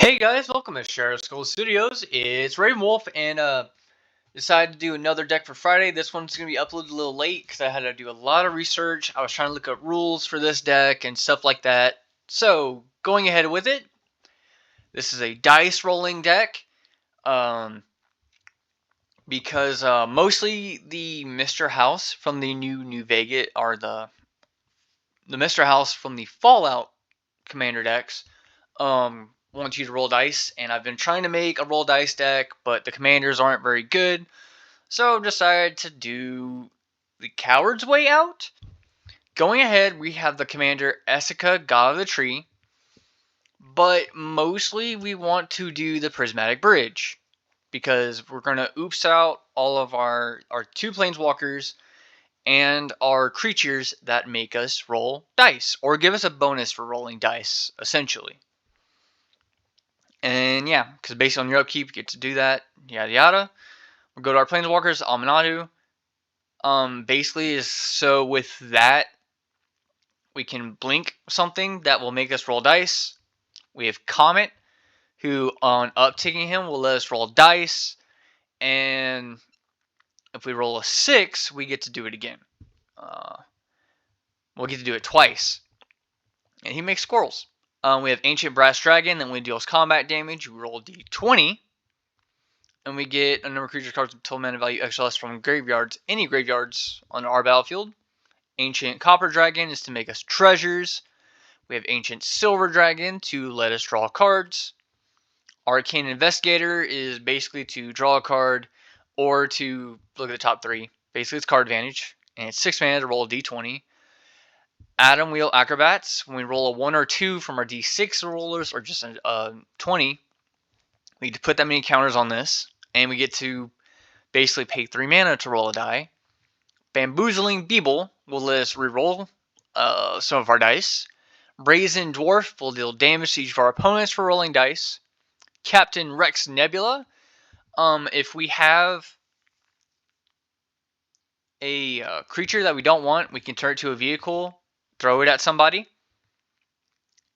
Hey guys, welcome to Sheriff School Studios. It's Raven Wolf, and decided to do another deck for Friday. This one's gonna be uploaded a little late because I had to do a lot of research. I was trying to look up rules for this deck and stuff like that. So going ahead with it, this is a dice rolling deck. Because mostly the Mr. House from the New Vegas are the Mr. House from the Fallout Commander decks. Want you to roll dice, and I've been trying to make a roll dice deck, but the commanders aren't very good, so I've decided to do the Coward's Way out. Going ahead, we have the commander Essica, God of the Tree, but mostly we want to do the Prismatic Bridge, because we're going to oops out all of our 2 planeswalkers and our creatures that make us roll dice, or give us a bonus for rolling dice, essentially. And yeah, because based on your upkeep, you get to do that, yada yada. We'll go to our planeswalkers, Amanadu. Basically is so with that, we can blink something that will make us roll dice. We have Comet, who on upticking him will let us roll dice. And if we roll a 6, we get to do it again. We'll get to do it twice. And he makes squirrels. We have Ancient Brass Dragon, then when he deals combat damage, we roll d20. And we get a number of creature cards with total mana value XLS from graveyards, any graveyards on our battlefield. Ancient Copper Dragon is to make us treasures. We have Ancient Silver Dragon to let us draw cards. Arcane Investigator is basically to draw a card or to look at the top 3. Basically, it's card advantage. And it's 6 mana to roll a d20. Atom Wheel Acrobats. When we roll a 1 or 2 from our d6 rollers, or just a 20, we need to put that many counters on this. And we get to basically pay 3 mana to roll a die. Bamboozling Beeble will let us reroll some of our dice. Brazen Dwarf will deal damage to each of our opponents for rolling dice. Captain Rex Nebula. If we have a creature that we don't want, we can turn it to a vehicle, throw it at somebody.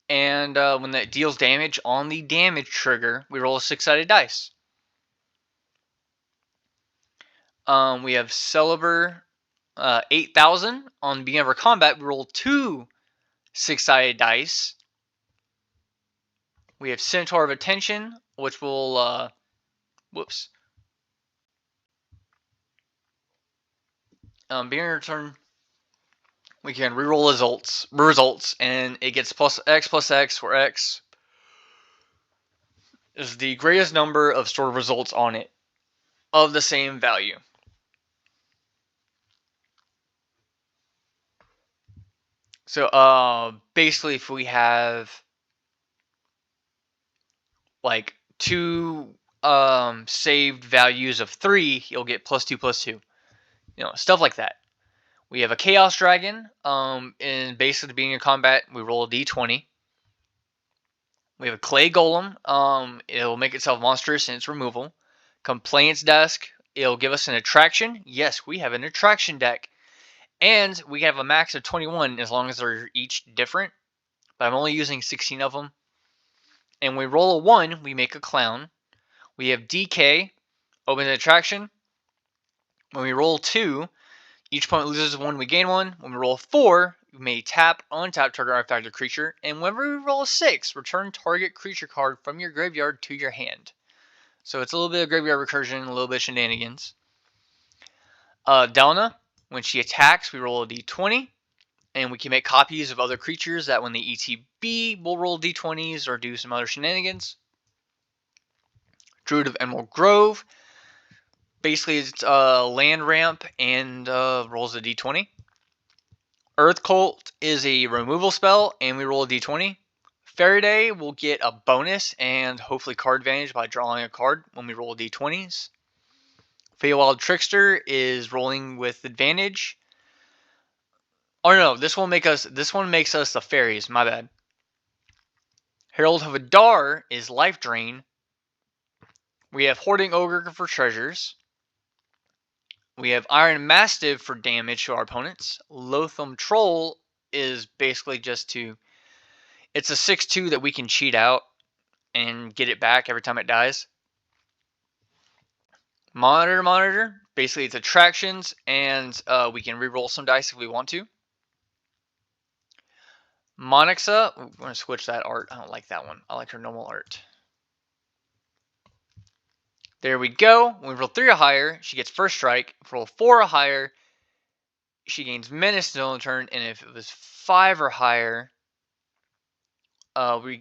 And when that deals damage on the damage trigger, we roll a 6-sided dice. We have Celeber 8000. On the beginning of our combat, we roll 2 6-sided dice. We have Centaur of Attention, which will beginning of turn, we can reroll results, and it gets plus X, where X is the greatest number of stored results on it of the same value. So basically, if we have like 2 saved values of 3, you'll get +2/+2. Stuff like that. We have a Chaos Dragon. And basically, at the beginning of combat, we roll a d20. We have a Clay Golem. It'll make itself monstrous in its removal. Complaints Desk. It'll give us an attraction. Yes, we have an attraction deck. And we have a max of 21 as long as they're each different. But I'm only using 16 of them. And we roll a 1, we make a clown. We have DK, opens an attraction. When we roll 2, each opponent loses 1, we gain 1. When we roll 4, we may tap, untap, target artifact or creature. And whenever we roll a 6, return target creature card from your graveyard to your hand. So it's a little bit of graveyard recursion, a little bit of shenanigans. Delna, when she attacks, we roll a d20. And we can make copies of other creatures that when they ETB, we'll roll d20s or do some other shenanigans. Druid of Emerald Grove. Basically, it's a land ramp and rolls a d20. Earth Cult is a removal spell, and we roll a d20. Faraday will get a bonus and hopefully card advantage by drawing a card when we roll d20s. Feywild Trickster is rolling with advantage. Oh no, this one makes us the fairies, my bad. Herald of Adar is life drain. We have Hoarding Ogre for treasures. We have Iron Mastiff for damage to our opponents. Loathsome Troll is basically just to... It's a 6/2 that we can cheat out. and get it back every time it dies. Monitor. Basically, it's attractions, and we can reroll some dice if we want to. Monixa, we're going to switch that art. I don't like that one. I like her normal art. There we go. When we roll 3 or higher, she gets first strike. If we roll 4 or higher, she gains menace until turn. And if it was 5 or higher,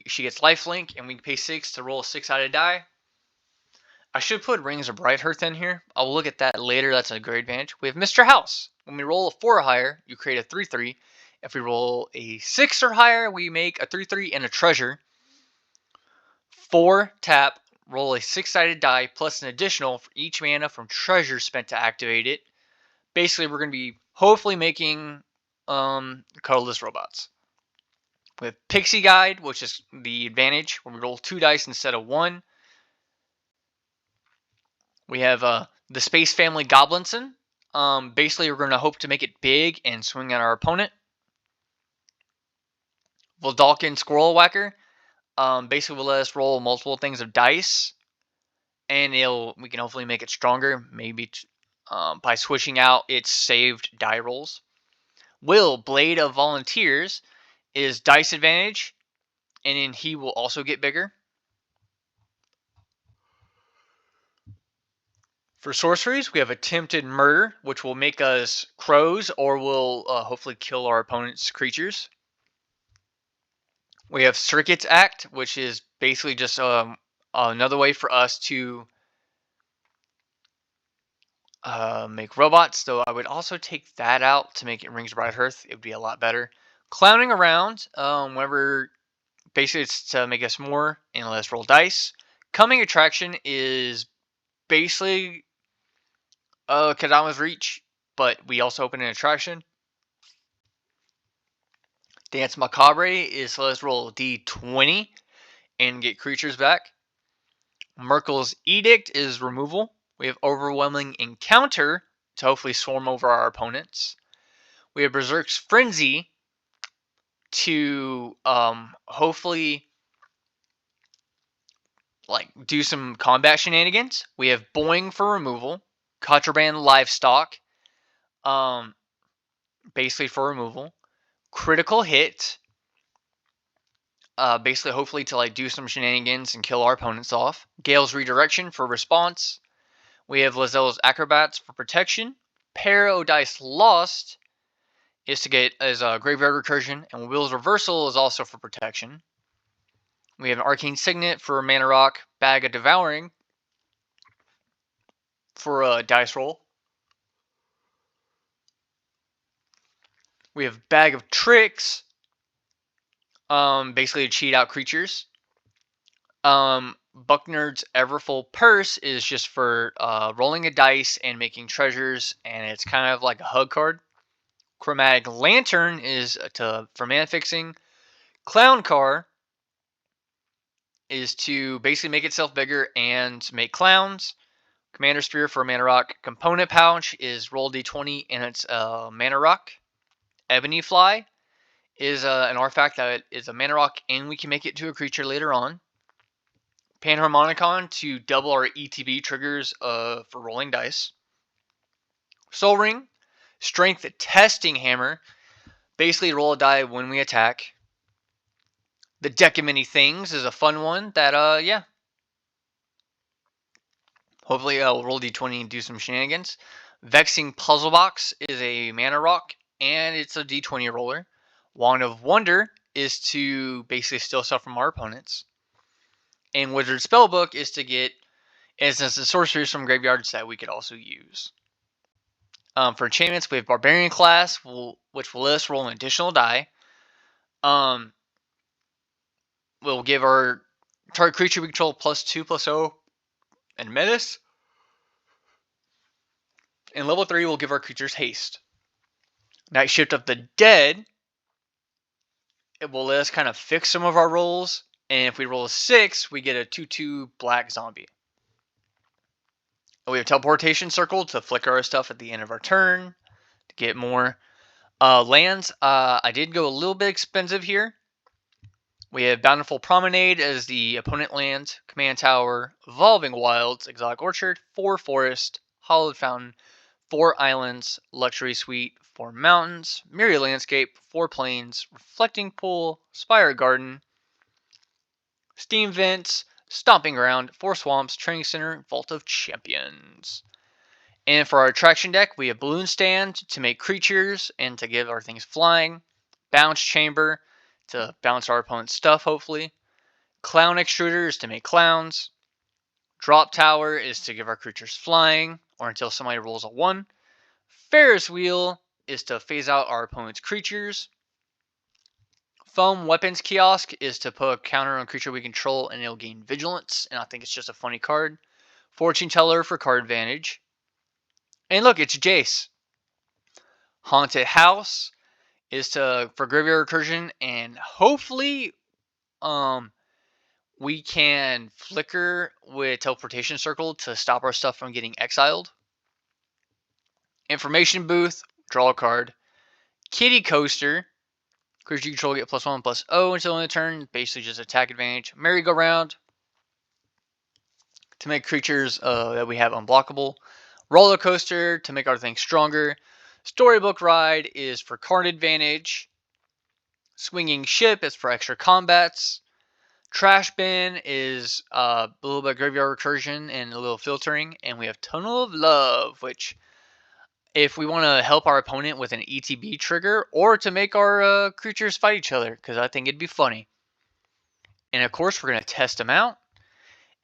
she gets lifelink, and we can pay 6 to roll a 6-sided die. I should put Rings of Bright Hearth in here. I'll look at that later. That's a great advantage. We have Mr. House. When we roll a 4 or higher, you create a 3/3. If we roll a 6 or higher, we make a 3/3 and a treasure. 4 tap, roll a 6-sided die plus an additional for each mana from treasure spent to activate it. Basically, we're going to be hopefully making colorless robots. We have Pixie Guide, which is the advantage when we roll 2 dice instead of 1. We have the Space Family Goblinson. Basically, we're going to hope to make it big and swing at our opponent. Voldalkin Squirrel Whacker. Basically, will let us roll multiple things of dice, and we can hopefully make it stronger, maybe by switching out its saved die rolls. Will, Blade of Volunteers, is dice advantage, and then he will also get bigger. For sorceries, we have Attempted Murder, which will make us crows or will hopefully kill our opponent's creatures. We have Circuits Act, which is basically just another way for us to make robots, though I would also take that out to make it Rings of Bright Hearth. It would be a lot better. Clowning Around, whenever basically it's to make us more and less roll dice. Coming Attraction is basically Kadama's Reach, but we also open an attraction. Dance Macabre is let us roll D20 and get creatures back. Merkel's Edict is removal. We have Overwhelming Encounter to hopefully swarm over our opponents. We have Berserk's Frenzy to hopefully do some combat shenanigans. We have Boing for removal. Contraband Livestock, basically for removal. Critical Hit, basically hopefully to do some shenanigans and kill our opponents off. Gale's Redirection for response. We have Lazelle's Acrobats for protection. Paradise Lost is to get as a Graveyard Recursion, and Will's Reversal is also for protection. We have an Arcane Signet for Mana Rock. Bag of Devouring for a dice roll. We have Bag of Tricks, basically to cheat out creatures. Bucknerd's Everfull Purse is just for rolling a dice and making treasures, and it's kind of like a hug card. Chromatic Lantern is for mana fixing. Clown Car is to basically make itself bigger and make clowns. Commander Spear for Mana Rock. Component Pouch is roll d20 and it's Mana Rock. Ebony Fly is an artifact that is a Mana Rock and we can make it to a creature later on. Panharmonicon to double our ETB triggers for rolling dice. Soul Ring. Strength Testing Hammer. Basically roll a die when we attack. The Deck of Many Things is a fun one that, yeah. Hopefully we'll roll d20 and do some shenanigans. Vexing Puzzle Box is a Mana Rock, and it's a d20 roller. Wand of Wonder is to basically steal stuff from our opponents. And Wizard Spellbook is to get instants and sorceries from graveyards that we could also use. For enchantments, we have Barbarian Class, which will let us roll an additional die. We'll give our target creature we control +2/+0 and Menace. And level 3 will give our creatures haste. Night Shift of the Dead, it will let us kind of fix some of our rolls. And if we roll a 6, we get a 2/2 black zombie. And we have Teleportation Circle to flicker our stuff at the end of our turn to get more lands. I did go a little bit expensive here. We have Bountiful Promenade as the opponent land, Command Tower, Evolving Wilds, Exotic Orchard, 4 Forest, Hollowed Fountain, 4 Islands, Luxury Suite, 4 Mountains, Myriad Landscape, 4 Plains, Reflecting Pool, Spire Garden, Steam Vents, Stomping Ground, 4 Swamps, Training Center, Vault of Champions. And for our attraction deck, we have Balloon Stand to make creatures and to give our things flying. Bounce Chamber to bounce our opponent's stuff, hopefully. Clown Extruder is to make clowns. Drop Tower is to give our creatures flying, or until somebody rolls a 1. Ferris Wheel is to phase out our opponent's creatures. Foam Weapons Kiosk is to put a counter on a creature we control and it'll gain Vigilance, and I think it's just a funny card. Fortune Teller for card advantage. And look, it's Jace. Haunted House is for graveyard recursion, and hopefully we can flicker with Teleportation Circle to stop our stuff from getting exiled. Information Booth, draw a card. Kitty Coaster, creature you control get +1/+0 until end of turn, basically just attack advantage. Merry-Go-Round, to make creatures that we have unblockable. Roller Coaster, to make our things stronger. Storybook Ride is for card advantage. Swinging Ship is for extra combats. Trash Bin is a little bit of graveyard recursion and a little filtering. And we have Tunnel of Love, which if we want to help our opponent with an ETB trigger or to make our creatures fight each other, because I think it'd be funny. And of course, we're going to test them out.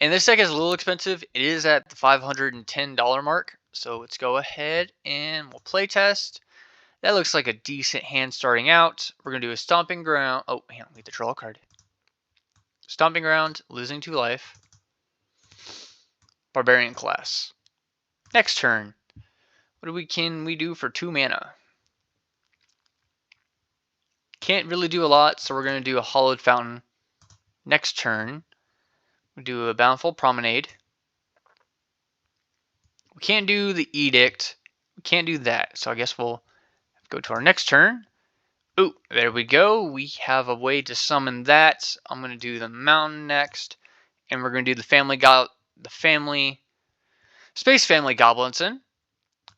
And this deck is a little expensive. It is at the $510 mark. So let's go ahead and we'll play test. That looks like a decent hand starting out. We're going to do a Stomping Ground. Oh, hang on, we have to draw a card. Stomping Ground, losing 2 life. Barbarian Class. Next turn. What can we do for 2 mana? Can't really do a lot, so we're going to do a Hollowed Fountain. Next turn, we do a Bountiful Promenade. We can't do the Edict. We can't do that, so I guess we'll go to our next turn. Ooh, there we go. We have a way to summon that. I'm going to do the Mountain next, and we're going to do the Space Family Goblinson.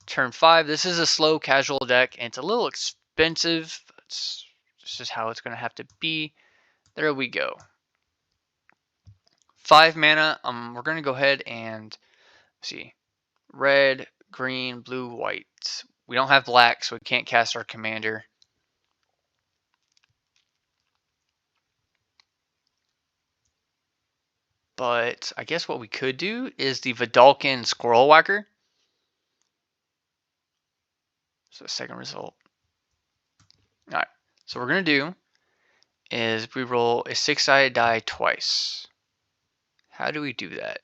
Turn 5. This is a slow casual deck, and it's a little expensive. This is how it's going to have to be. There we go. 5 mana. We're going to go ahead and see. Red, green, blue, white. We don't have black, so we can't cast our commander. But I guess what we could do is the Vidalcan Squirrel Whacker. So second result. Alright, so what we're going to do is we roll a 6-sided die twice. How do we do that?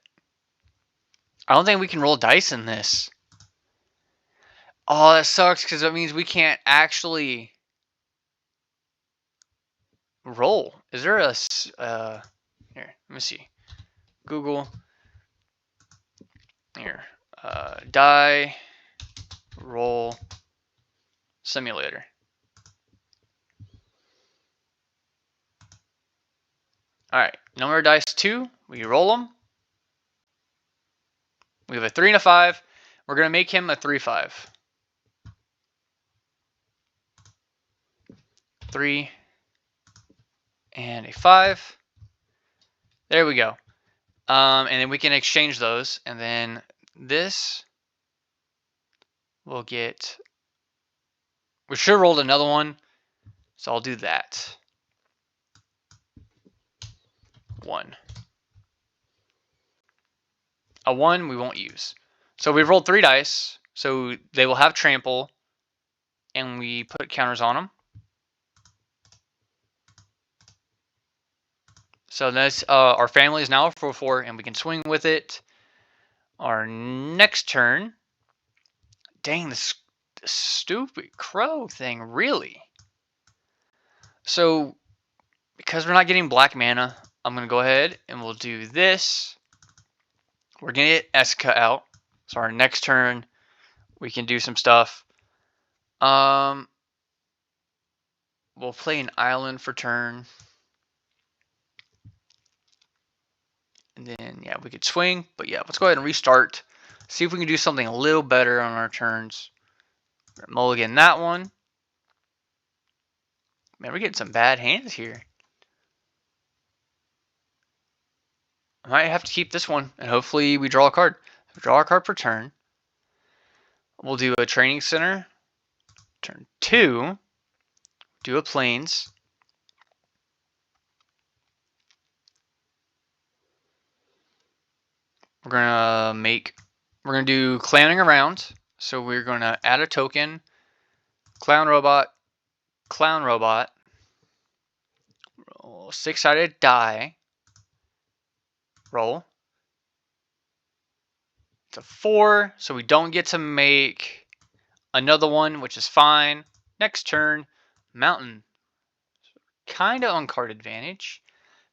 I don't think we can roll dice in this. Oh, that sucks because that means we can't actually roll. Is there a... here, let me see. Google. Here. Die roll simulator. Alright, number of dice 2. We roll them. We have a 3 and a 5. We're going to make him a 3/5. 3 and a 5. There we go. And then we can exchange those. And then this will get... We should have rolled another one. So I'll do that. 1. A 1 we won't use. So we've rolled 3 dice. So they will have trample. And we put counters on them. So that's our family is now a 4/4, and we can swing with it. Our next turn. Dang, this stupid crow thing, really. So because we're not getting black mana, I'm going to go ahead and we'll do this. We're going to get Eska out. So our next turn, we can do some stuff. We'll play an island for turn. And then, yeah, we could swing. But yeah, let's go ahead and restart. See if we can do something a little better on our turns. Mulligan that one. Man, we're getting some bad hands here. I might have to keep this one, and hopefully we draw a card. We draw a card per turn. We'll do a training center. Turn 2. Do a plains. We're gonna do clowning around. So we're gonna add a token. Clown robot. Clown robot. Roll 6-sided die. Roll. It's a 4, so we don't get to make another one, which is fine. Next turn, mountain. Kind of on card advantage,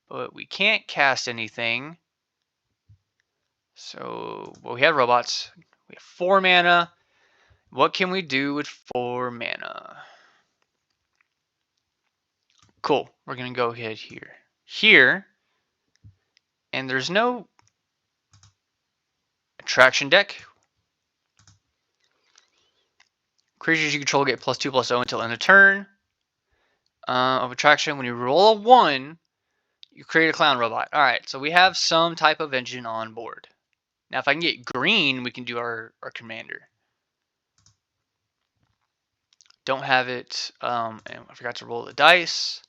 but we can't cast anything. So, well, we have robots. We have 4 mana. What can we do with 4 mana? Cool. We're going to go ahead here. Here. And there's no attraction deck. Creatures you control get +2/+0 until end of turn. Of attraction, when you roll a 1, you create a clown robot. Alright, so we have some type of engine on board. Now, if I can get green, we can do our commander. Don't have it. And I forgot to roll the dice.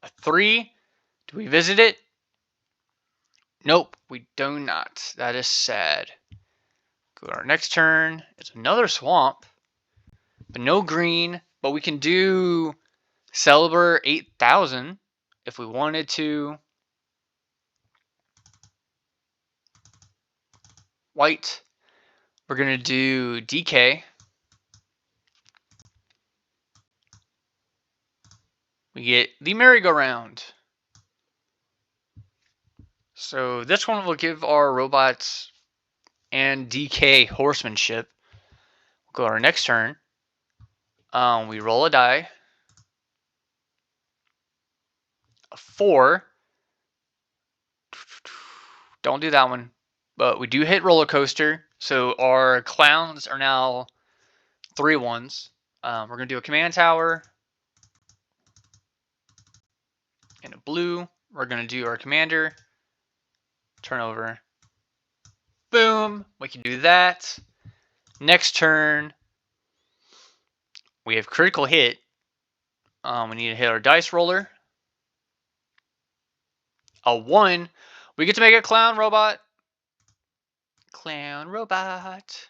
A 3. Do we visit it? Nope, we do not. That is sad. Go to our next turn. It's another swamp. But no green. But we can do Celeber 8000 if we wanted to. White. We're going to do DK. We get the merry-go-round. So this one will give our robots and DK horsemanship. We'll go to our next turn. We roll a die. A 4. Don't do that one. But we do hit roller coaster. So our clowns are now 3 1s. We're going to do a command tower. And a blue. We're going to do our commander. Turn over. Boom. We can do that. Next turn. We have critical hit. We need to hit our dice roller. A 1. We get to make a clown robot. Clown robot.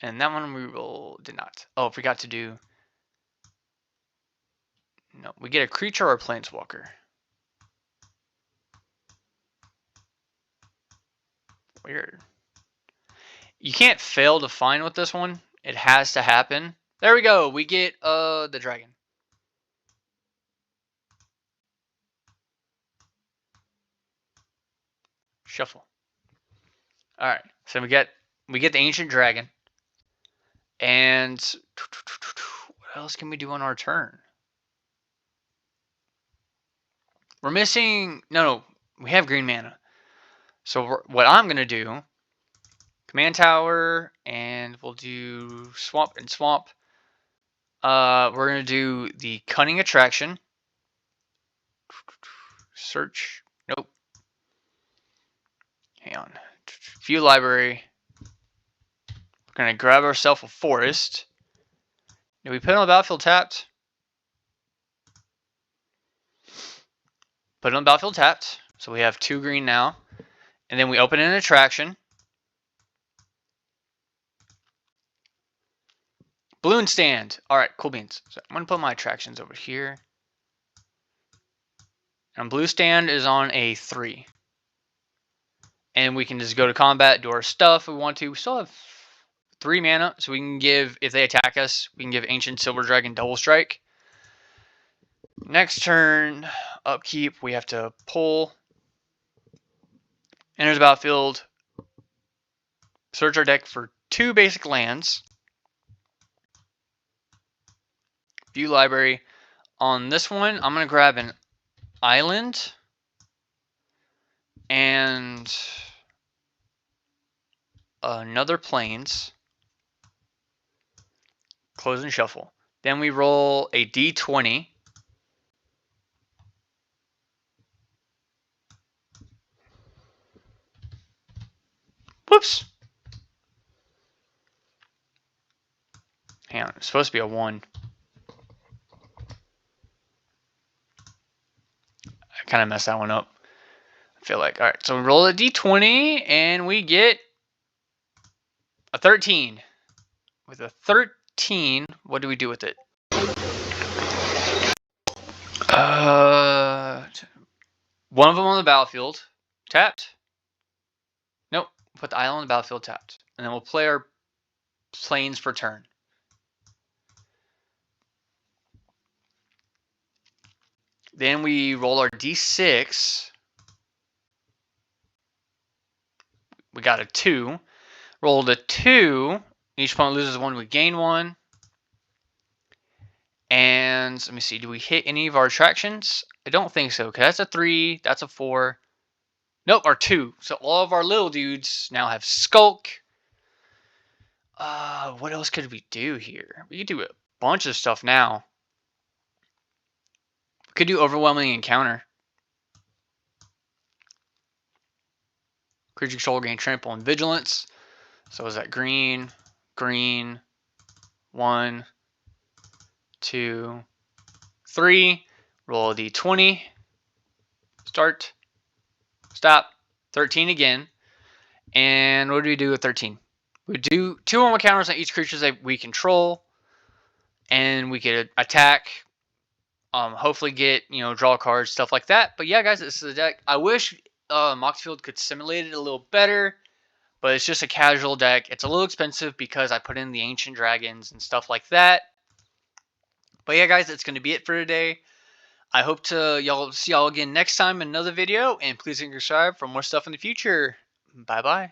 And that one we did not. Oh, forgot to do. No, we get a creature or a planeswalker. Weird. You can't fail to find with this one. It has to happen. There we go. We get the dragon. Shuffle. All right. So we get the ancient dragon. And what else can we do on our turn? We're missing. No, we have green mana. So what I'm gonna do, command tower, and we'll do swamp and swamp. We're gonna do the cunning attraction. Search. Nope. Hang on. View library. We're gonna grab ourselves a forest. Did we put it on the battlefield tapped? Put it on the battlefield tapped. So we have 2 green now. And then we open an attraction. Balloon stand. Alright, cool beans. So I'm going to put my attractions over here. And blue stand is on a 3. And we can just go to combat, do our stuff if we want to. We still have 3 mana. So we can give, if they attack us, we can give Ancient Silver Dragon double strike. Next turn, upkeep, we have to pull. Enters the battlefield. Search our deck for 2 basic lands. View library. On this one, I'm going to grab an island and another plains. Close and shuffle. Then we roll a d20. Whoops. Hang on, it's supposed to be a 1. I kind of messed that one up. I feel like. Alright, so we roll a d20 and we get a 13. With a 13, what do we do with it? One of them on the battlefield. Tapped. Nope. Put the island on the battlefield tapped. And then we'll play our plains per turn. Then we roll our d6. We got a 2. Rolled a 2. Each opponent loses 1, we gain 1. And let me see, do we hit any of our attractions? I don't think so, because that's a 3, that's a 4. Nope, our 2. So all of our little dudes now have Skulk. What else could we do here? We could do a bunch of stuff now. We could do Overwhelming Encounter. Creature control gain Trample and Vigilance. So is that green, green, 1, 2, 3. Roll a d20. Start. Stop. 13 again. And what do we do with 13? We do 2 normal counters on each creature that we control. And we could attack. Hopefully get, draw cards, stuff like that. But yeah, guys, this is a deck. I wish Moxfield could simulate it a little better. But it's just a casual deck. It's a little expensive because I put in the Ancient Dragons and stuff like that. But yeah, guys, that's going to be it for today. I hope to see y'all again next time in another video. And please subscribe for more stuff in the future. Bye-bye.